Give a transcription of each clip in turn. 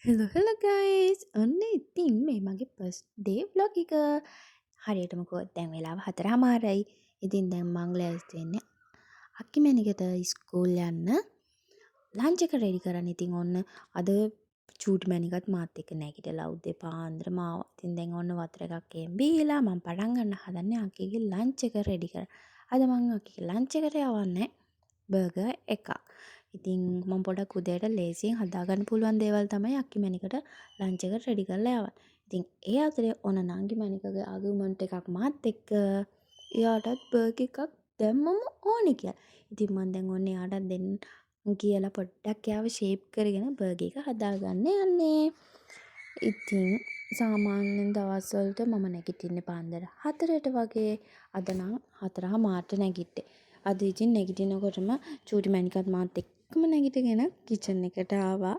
hello guys. ඔන්න ඉතින් මේ මගේ ෆස්ට් ඩේ vlog එක. හරියටම කිව්වොත් දැන් වෙලාව 4:00මාරයි. ඉතින් දැන් මං ලෑස්ති වෙන්නේ අක්කිමැණිකට ඉස්කෝල් යන්න ලන්ච් එක රෙඩි කරන්න. ඉතින් ඔන්න අද චූටි මැණිකත් මාත් එක්ක නැගිටලා උදේ පාන්දරම ආවා. ඉතින් දැන් ඔන්න වතුර එකක් එහෙම බීලා මං පටන් ගන්න හදන්නේ අක්කීගේ ලන්ච් එක රෙඩි කරන්න. අද මං අක්කීගේ ලන්ච් එකට යවන්නේ බර්ගර් එකක්. ඉතින් මම පොඩක් උදේට ලේසියෙන් හදාගන්න පුළුවන් දේවල් තමයි අක්කිමැණිකට ලන්ච් එක රෙඩි කරලා යවන්නේ. ඉතින් ඒ අතරේ ඔන්න නංගි මැණිකගේ ආගියුමන්ට් එකක් මාත් එක්ක එයාටත් බර්ගර් එකක් දැම්මම ඕනේ කියලා. ඉතින් මම දැන් ඔන්න එයාටත් දෙන්න කියලා පොඩ්ඩක් එයාව ෂේප් කරගෙන බර්ගර් එක හදාගන්න යන්නේ. ඉතින් සාමාන්‍යයෙන් දවස්වලට මම නැගිටින්නේ පාන්දර 4ට වගේ. අද නම් 4:00මාට නැගිට්ටේ. අද ඉතින් නැගිටිනකොටම චූටි මැණිකත් මාත් එක්කම නැගිටගෙන කිචන් එකට ආවා.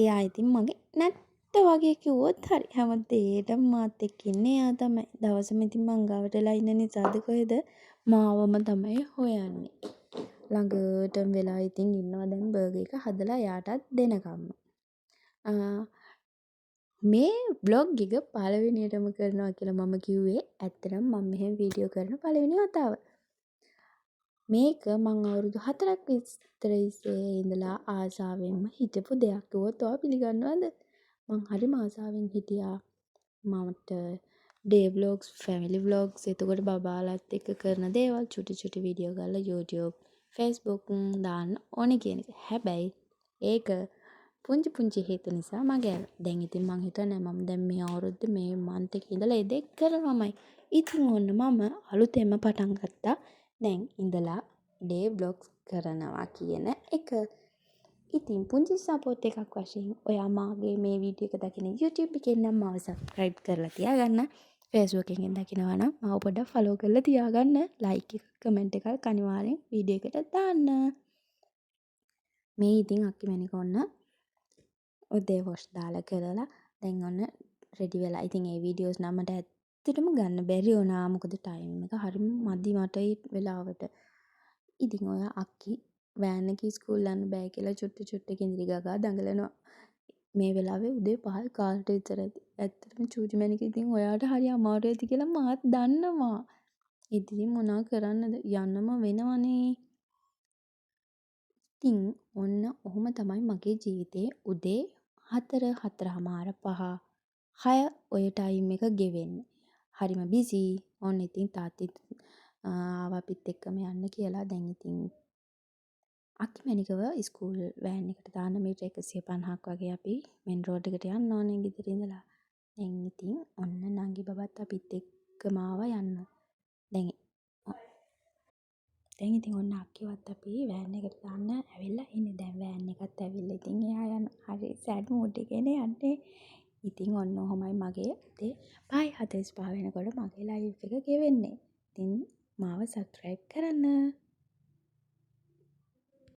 එයා ඉතින් මගේ නැට්ට වගේ කිව්වොත් හරි. හැමදේටම මාත් එක්ක ඉන්නේ එයා තමයි. දවසම ඉතින් මං ගාවටලා ඉන්න නිසාද කොහෙද මාවම තමයි හොයන්නේ. ළඟටම වෙලා ඉතින් ඉන්නවා දැන් බර්ගර් එක හදලා එයාටත් දෙනකම්ම. මේ බ්ලොග් එක පළවෙනියටම කරනවා කියලා මම කිව්වේ ඇත්තටම මම මෙහෙම වීඩියෝ කරන පළවෙනි වතාව. මේක මං අවුරුදු 4ක් විතර ඉස්සේ ඉඳලා ආසාවෙන්ම හිටපු දෙයක්. කිව්වොත් ඔයා පිළිගන්නවද? මං හරිම ආසාවෙන් හිටියා. මමට ඩේ ව්ලොග්ස්, ෆැමිලි ව්ලොග්ස්, එතකොට බබාලත් එක්ක කරන දේවල් චුටි වීඩියෝ කරලා YouTube, Facebook දාන්න ඕනේ කියන එක. හැබැයි ඒක පුංචි හේතු නිසා මගේ දැන් ඉතින් මං හිතන්නේ මම දැන් මේ අවුරුද්දේ මේ මන්ත් එකේ ඉඳලා ඒ දෙක කරනවාමයි. ඉතින් ඔන්න මම අලුතෙන්ම පටන් ගත්තා දැන් ඉඳලා ඩේ ව්ලොග්ස් කරනවා කියන එක. ඉතින් පුංචි සපෝට් එකක් වශයෙන් ඔයා මාගේ මේ වීඩියෝ එක දකින YouTube එකෙන් නම් මාව subscribe කරලා තියාගන්න. Facebook එකෙන් දකිනවා නම් මාව පොඩ්ඩක් follow කරලා තියාගන්න. like එක, comment එකක් අනිවාර්යෙන් වීඩියෝ එකට දාන්න. මේ ඉතින් අක්කිමැණික ඔන්න උදේ වොෂ් දාලා කරලා දැන් ඔන්න රෙඩි වෙලා. ඉතින් ඒ වීඩියෝස් නම් මට ඇත්තටම ගන්න බැරි වුණා. මොකද ටයිම් එක හරිම මදි මට ඒ වෙලාවට. ඉතින් ඔය අක්කි වෑන් එකේ ඉස්කෝල් යන්න බෑ කියලා චුට්ටු කිඳිරි ගගා දඟලනවා. මේ වෙලාවේ උදේ 5 කාලට විතර ඇති. ඇත්තටම චූටි මැණික ඉතින් ඔයාට හරි අමාරු ඇති කියලා මාත් දන්නවා. ඉතින් මොනා කරන්නද යන්නම වෙනවනේ. ඉතින් ඔන්න ඔහොම තමයි මගේ ජීවිතේ උදේ 4 4:00මාර 5 6 ඔය ටයිම් එක ගෙවෙන්නේ. හරිම බිසි. ඔන්න ඉතින් තාත්තිත් ආවා අපිත් එක්කම යන්න කියලා. දැන් ඉතින් අක්කිමැණිකව ස්කූල් වෑන් එකට දාන්න මීටර් 150ක් වගේ අපි මෙන් රෝඩ් එකට යන්න ඕනේ ගෙදර ඉඳලා. දැන් ඉතින් ඔන්න නංගි බබත් අපිත් එක්කම ආවා යන්න. දැන් ඉතින් ඔන්න අක්කිවත් අපි වෑන් එකට දාන්න ඇවිල්ලා ඉන්නේ. දැන් වෑන් එකත් ඇවිල්ලා ඉතින් එයා යන හරි සෑඩ් මූඩ් එකේනේ යන්නේ. ඉතින් ඔන්න ඔහොමයි මගේ උදේ 5:45 වෙනකොට මගේ ලයිෆ් එක ගෙවෙන්නේ. ඉතින් මාව subscribe කරන්න.